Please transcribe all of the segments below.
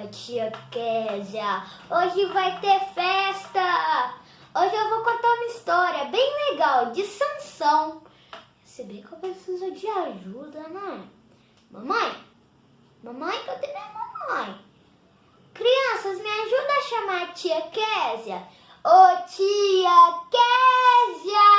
tia Késia. Hoje vai ter festa. Hoje eu vou contar uma história bem legal de Sansão. Se bem que eu preciso de ajuda, né? Mamãe? Mamãe, cadê minha mamãe? Crianças, me ajuda a chamar a tia Késia. Ô, tia Késia!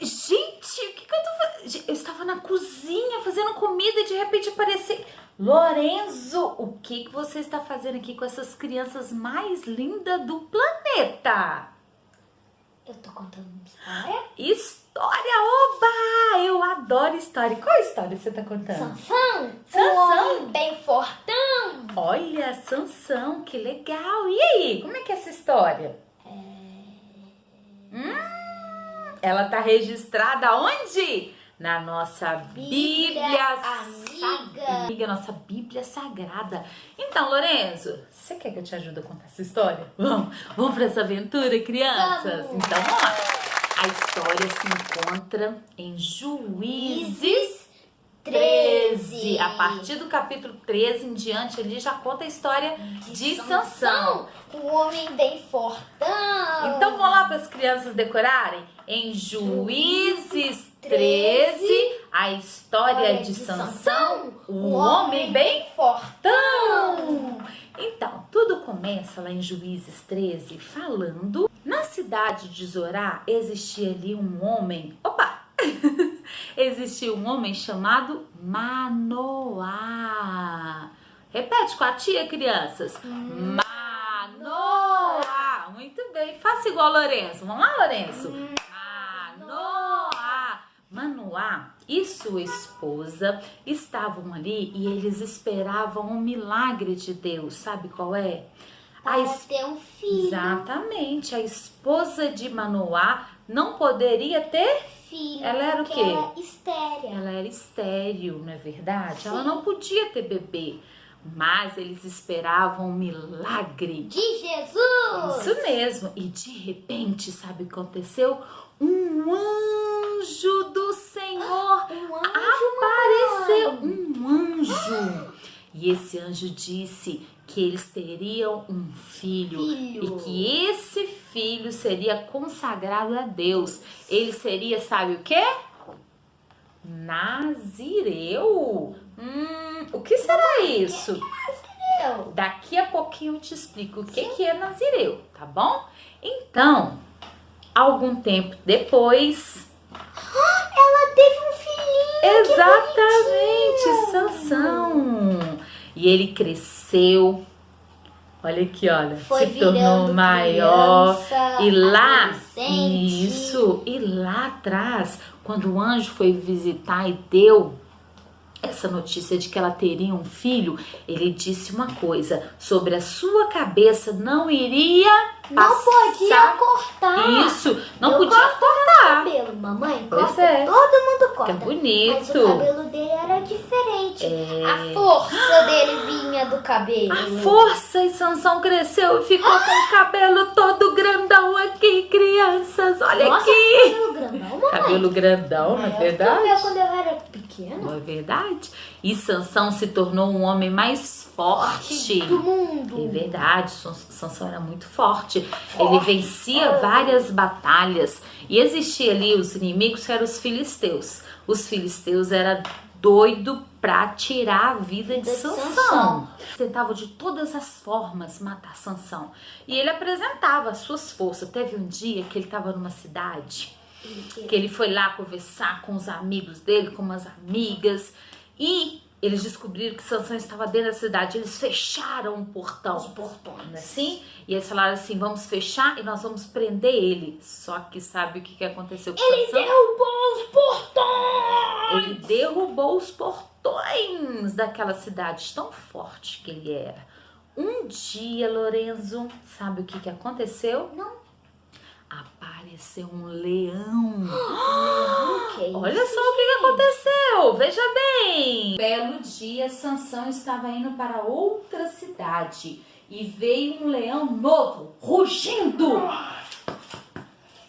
Gente, o que eu tô fazendo? Eu estava na cozinha fazendo comida e de repente apareceu... Lorenzo, o que você está fazendo aqui com essas crianças mais lindas do planeta? Eu tô contando uma história. História, oba! Eu adoro história. Qual história você tá contando? Sansão? Sansão? Um homem bem fortão. Olha, Sansão, que legal. E aí, como é que é essa história? Ela tá registrada onde? Na nossa Bíblia Amiga, nossa Bíblia Sagrada. Então, Lorenzo, você quer que eu te ajude a contar essa história? Vamos para essa aventura, crianças? Vamos. Então, vamos lá. A história se encontra em Juízes 13. A partir do capítulo 13 em diante, ele já conta a história de Sansão. Um homem bem fortão. Então, vamos lá para as crianças decorarem? Em Juízes 13, a história de Sansão, o homem bem fortão. Então, tudo começa lá em Juízes 13, falando... Na cidade de Zorá, existia ali um homem... Opa! Existia um homem chamado Manoá. Repete com a tia, crianças. Manoá. Muito bem. Faça igual Lourenço. Vamos lá, Lourenço? Manoá e sua esposa estavam ali e eles esperavam um milagre de Deus. Sabe qual é? Para ter um filho. Exatamente. A esposa de Manoá não poderia ter Filho. Ela era o quê? Era estéril. Ela era estéril, não é verdade? Sim. Ela não podia ter bebê. Mas eles esperavam um milagre. De Jesus. Isso mesmo. E de repente, sabe o que aconteceu? Um anjo do Senhor apareceu. Um anjo. E esse anjo disse que eles teriam um filho. E que esse filho seria consagrado a Deus. Ele seria, sabe o quê? Nazireu. O que será isso? Daqui a pouquinho eu te explico o que é Nazireu, tá bom? Então, algum tempo depois... Ela teve um filhinho. Exatamente, Sansão. E ele cresceu. Olha aqui, olha. Foi se tornou virando maior. criança, E lá, adolescente. isso, e lá atrás, quando o anjo foi visitar e deu essa notícia de que ela teria um filho, ele disse uma coisa: sobre a sua cabeça não iria passar. Não podia cortar. Isso, não Eu podia corto cortar. meu cabelo, mamãe. Pois Corta, é. todo mundo corta. Fica bonito. Mas o cabelo dele era diferente. É. A força dele vinha do cabelo. A força, e Sansão cresceu e ficou com o cabelo todo grandão aqui, crianças. Olha Nossa, aqui. cabelo grandão, mamãe. Cabelo grandão, não é verdade? Eu quando eu era pequena. Não é verdade? E Sansão se tornou um homem mais forte. Do mundo. É verdade, Sansão era muito forte. Ele vencia várias batalhas. E existia ali os inimigos que eram os filisteus. Os filisteus eram doido pra tirar a vida de Sansão. Tentavam de todas as formas matar Sansão. E ele apresentava as suas forças. Teve um dia que ele estava numa cidade, que ele foi lá conversar com os amigos dele, com umas amigas, e eles descobriram que Sansão estava dentro da cidade. Eles fecharam um portão. Os portões. Assim, e eles falaram assim: vamos fechar e nós vamos prender ele. Só que sabe o que aconteceu com Ele Sansão? derrubou os portões. Ele derrubou os portões daquela cidade, tão forte que ele era. Um dia, Lorenzo, sabe o que aconteceu? Não. Apareceu um leão. Okay. Olha só o que aconteceu, veja bem. Um belo dia, Sansão estava indo para outra cidade e veio um leão novo, rugindo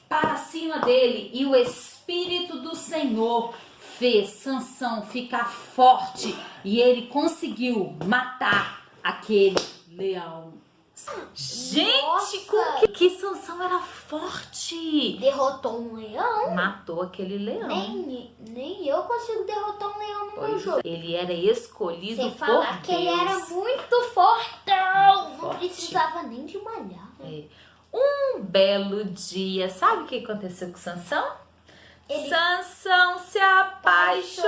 para cima dele, e o Espírito do Senhor fez Sansão ficar forte e ele conseguiu matar aquele leão. Gente, Nossa. como que Sansão era forte? Derrotou um leão? Matou aquele leão. Nem eu consigo derrotar um leão no meu jogo. Ele era escolhido Sem por falar que Deus. ele era muito fortão. Não Forte. precisava nem de malhar. É. Um belo dia, sabe o que aconteceu com Sansão? Sansão se apaixonou.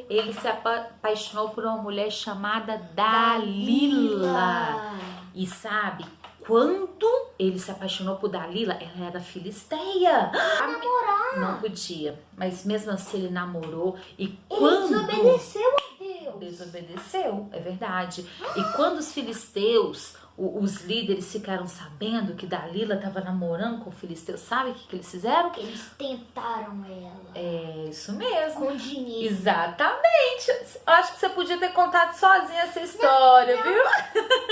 Ele se apaixonou por uma mulher chamada Dalila. E sabe, quando ele se apaixonou por Dalila, ela era filisteia. Namorar. Não podia, mas mesmo assim ele namorou. E Ele quando desobedeceu a Deus. desobedeceu, é verdade. E quando os filisteus, os líderes ficaram sabendo que Dalila estava namorando com o filisteu, sabe o que eles fizeram? Eles tentaram ela. É isso mesmo. Com dinheiro. Exatamente. Eu acho que você podia ter contado sozinha essa história, viu?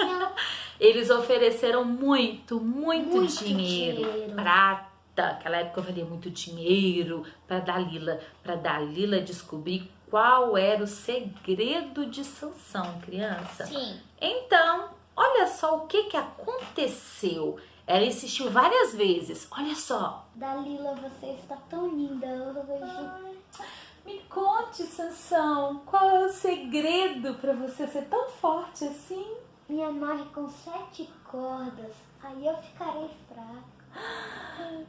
Não. Eles ofereceram muito Muito dinheiro, dinheiro. prata. Naquela época valia muito dinheiro para Dalila descobrir qual era o segredo de Sansão, criança. Sim. Então, olha só o que aconteceu. Ela insistiu várias vezes. Olha só. Dalila, você está tão linda hoje. Me conte, Sansão, qual é o segredo para você ser tão forte assim? Me amarre com 7 cordas, aí eu ficarei fraca.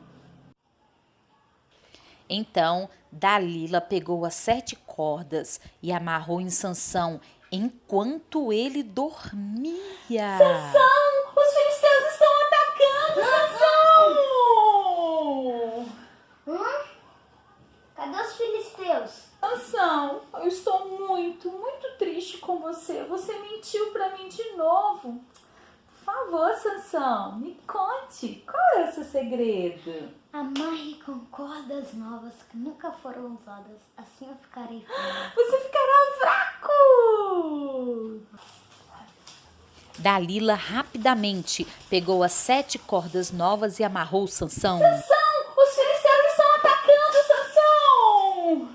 Então, Dalila pegou as 7 cordas e amarrou em Sansão enquanto ele dormia. Sansão! Os filisteus estão atacando, Sansão! Cadê os filisteus? Sansão, eu estou muito triste com você. Você mentiu pra mim de novo. Por favor, Sansão, me conte, qual é o seu segredo? Amarre com cordas novas que nunca foram usadas, assim eu ficarei fraca. Você ficará fraco! Dalila rapidamente pegou as 7 cordas novas e amarrou Sansão. Sansão, os filisteus estão atacando, Sansão!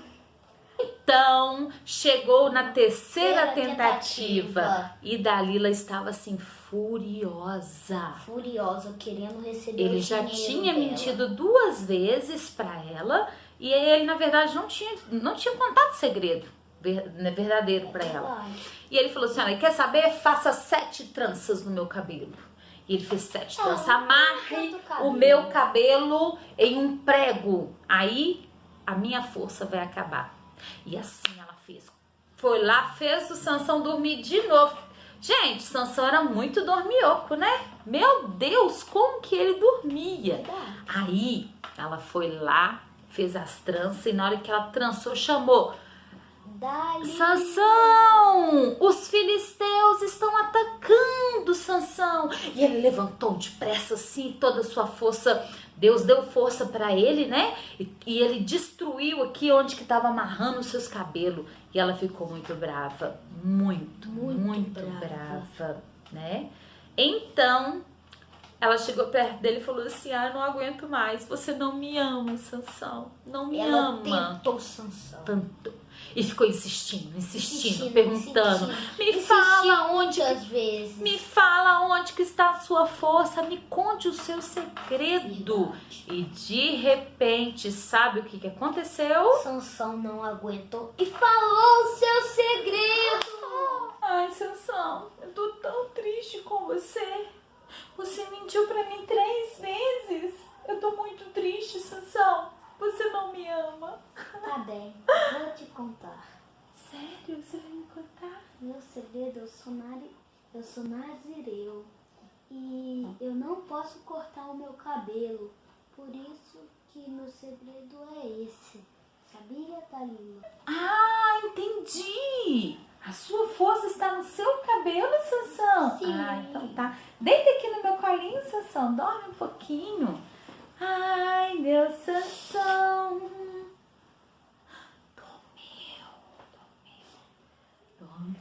Então, chegou na terceira tentativa e Dalila estava assim furiosa. Furiosa, querendo receber Ele o já dinheiro tinha dela. mentido 2 vezes para ela e ele, na verdade, não tinha contado o segredo verdadeiro para ela. Verdade. E ele falou assim: olha, quer saber? Faça 7 tranças no meu cabelo. E ele fez 7 tranças. Amarre o meu cabelo em um prego. Aí a minha força vai acabar. E assim ela fez. Foi lá, fez o Sansão dormir de novo. Gente, Sansão era muito dormioco, né? Meu Deus, como que ele dormia? Verdade. Aí ela foi lá, fez as tranças e na hora que ela trançou, chamou: Dalila. Sansão, os filisteus estão atacando, Sansão. E ele levantou depressa assim, toda a sua força. Deus deu força para ele, né? E ele destruiu aqui onde que estava amarrando os seus cabelos. E ela ficou muito brava, muito brava, né? Então, ela chegou perto dele e falou assim: ah, eu não aguento mais, você não me ama, Sansão, não me Ela ama. tentou Sansão. Tanto. E ficou insistindo, perguntando: me fala onde, muitas vezes. me fala onde que está a sua força, me conte o seu segredo. Verdade. E de repente, sabe o que aconteceu? Sansão não aguentou e falou o seu segredo. Ai, Sansão, eu tô tão triste com você. Você mentiu pra mim 3 vezes. Eu tô muito triste, Sansão. Você não me ama. Tá bem, vou te contar. Sério? Você vai me contar? Meu segredo, eu sou nazireu. E eu não posso cortar o meu cabelo. Por isso que meu segredo é esse. Sabia, Dalila? Ah, entendi. A sua força está no seu cabelo, Sansão? Sim. Ah, então tá. Deita aqui no meu colinho, Sansão. Dorme um pouquinho. Ai, meu Sansão. Dorme.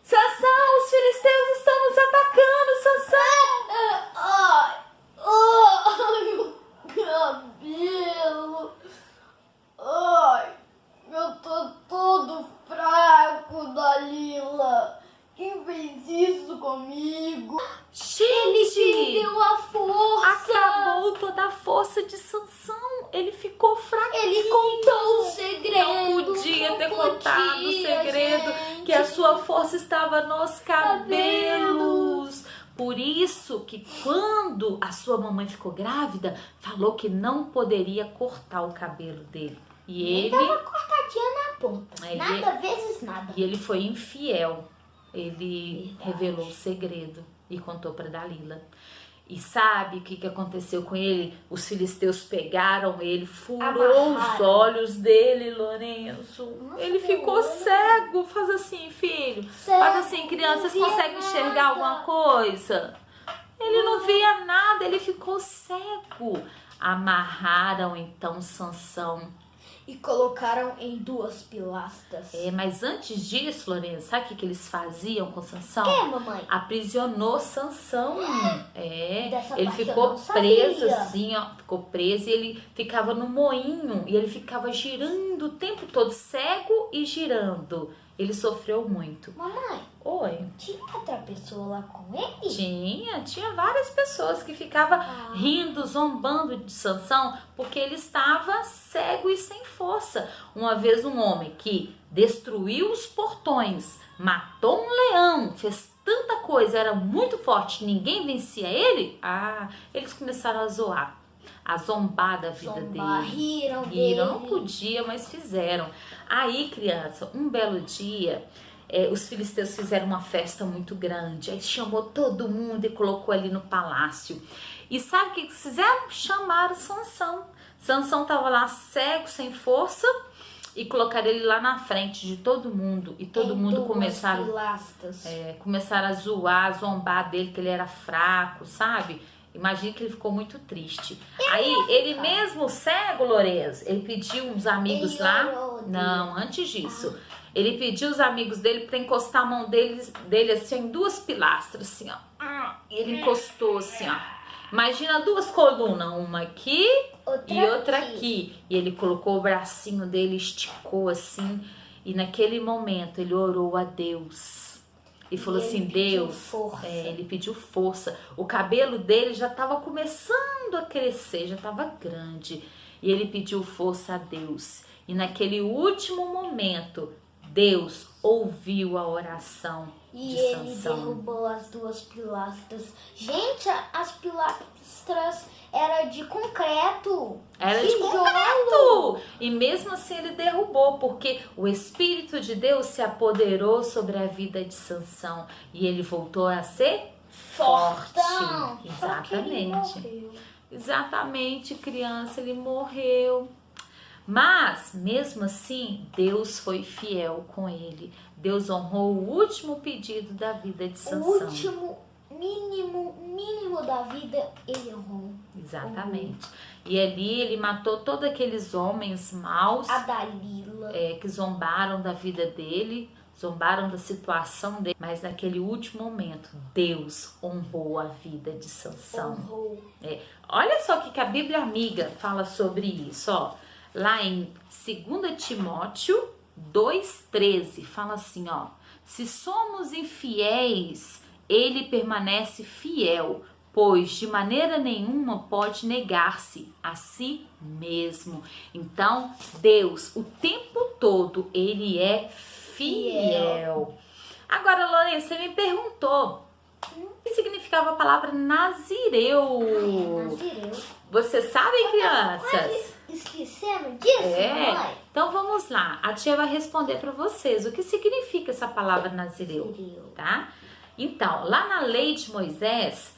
Sansão, os filisteus estão nos atacando. contado o segredo, gente. que a sua força estava nos cabelos. Por isso que quando a sua mamãe ficou grávida, falou que não poderia cortar o cabelo dele. E ele... Tava cortadinha na ponta. É, Nada vezes nada. E ele foi infiel. Ele Verdade. revelou o segredo e contou para Dalila. E sabe o que aconteceu com ele? Os filisteus pegaram ele, furou os Amarraram. olhos dele, Lourenço. Nossa, Ele ficou meu olho. cego. Faz assim, filho. Faz assim, criança. Vocês Não via conseguem enxergar nada. alguma coisa? Ele não via nada, ele ficou cego. Amarraram então Sansão. E colocaram em 2 pilastras. Mas antes disso, Lourenço, sabe o que eles faziam com Sansão? Mamãe? Aprisionou Sansão. Dessa Ele parte eu ficou não sabia. preso assim, ó. Ficou preso e ele ficava no moinho. E ele ficava girando o tempo todo, cego e girando. Ele sofreu muito. Mamãe, Oi. tinha outra pessoa lá com ele? Tinha várias pessoas que ficavam rindo, zombando de Sansão, porque ele estava cego e sem força. Uma vez um homem que destruiu os portões, matou um leão, fez tanta coisa, era muito forte, ninguém vencia ele. Eles começaram a zoar, a zombar da vida dele. Riram dele. Não podia, mas fizeram. Aí, criança, um belo dia, os filisteus fizeram uma festa muito grande. Aí chamou todo mundo e colocou ali no palácio. E sabe o que eles fizeram? Chamaram Sansão. Sansão estava lá cego, sem força, e colocaram ele lá na frente de todo mundo. E todo mundo começaram a zoar, a zombar dele, que ele era fraco, sabe? Imagina que ele ficou muito triste. Aí, ele mesmo cego, Lourenço, ele pediu uns amigos lá. Não, antes disso. Ele pediu os amigos dele para encostar a mão dele assim, em 2 pilastras, assim, ó. E ele encostou assim, ó. Imagina 2 colunas, uma aqui e outra aqui. E ele colocou o bracinho dele, esticou assim. E naquele momento, ele orou a Deus. E falou assim, Deus, ele pediu força. O cabelo dele já estava começando a crescer, já estava grande. E ele pediu força a Deus. E naquele último momento, Deus ouviu a oração de Sansão. E ele derrubou as 2 pilastras. Gente, as pilastras eram de concreto. Era de concreto! E mesmo assim ele derrubou, porque o Espírito de Deus se apoderou sobre a vida de Sansão. E ele voltou a ser forte. Exatamente. Exatamente, criança, ele morreu. Mas, mesmo assim, Deus foi fiel com ele. Deus honrou o último pedido da vida de Sansão. O último mínimo da vida, ele honrou. Exatamente. E ali ele matou todos aqueles homens maus. A Dalila. Que zombaram da vida dele, zombaram da situação dele. Mas naquele último momento, Deus honrou a vida de Sansão. Olha só o que a Bíblia Amiga fala sobre isso, ó. Lá em 2 Timóteo 2,13, fala assim, ó. Se somos infiéis, ele permanece fiel, pois de maneira nenhuma pode negar-se a si mesmo. Então, Deus, o tempo todo, ele é fiel. Agora, Lorena, você me perguntou o que significava a palavra Nazireu. Nazireu. Você sabe, crianças? Esquecendo disso, mamãe? Então vamos lá. A tia vai responder para vocês o que significa essa palavra Nazireu, tá? Então, lá na lei de Moisés,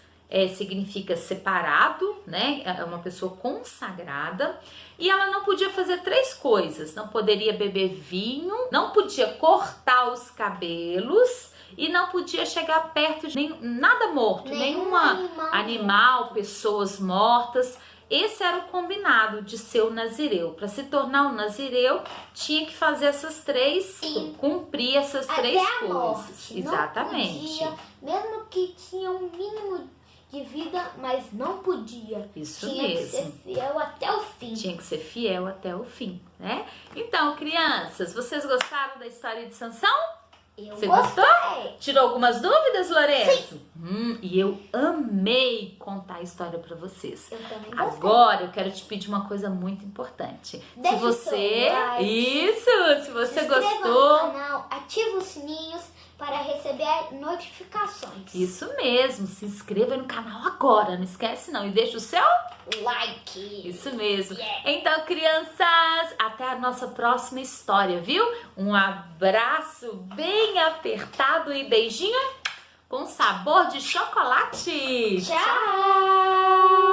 significa separado, né? É uma pessoa consagrada. E ela não podia fazer 3 coisas. Não poderia beber vinho, não podia cortar os cabelos e não podia chegar perto de nada morto, nenhum animal, pessoas mortas. Esse era o combinado de ser o nazireu. Para se tornar um nazireu, tinha que fazer essas 3, cumprir essas 3 coisas. Exatamente. Não podia, mesmo que tinha um mínimo de vida, mas não podia. Isso tinha mesmo. Que ser fiel até o fim. Tinha que ser fiel até o fim, né? Então, crianças, vocês gostaram da história de Sansão? Eu Você gostei. gostou? Tirou algumas dúvidas, Lourenço? E eu amei contar a história pra vocês. Eu também gostei. Agora eu quero te pedir uma coisa muito importante. Deixa se o você. seu like, Isso! Se você se inscreva gostou. no canal, ativa os sininhos para receber notificações. Isso mesmo, se inscreva no canal agora, não esquece não. E deixa o seu Like. Isso mesmo. Yeah. Então, crianças, até a nossa próxima história, viu? Um abraço bem apertado e beijinho com sabor de chocolate. Tchau.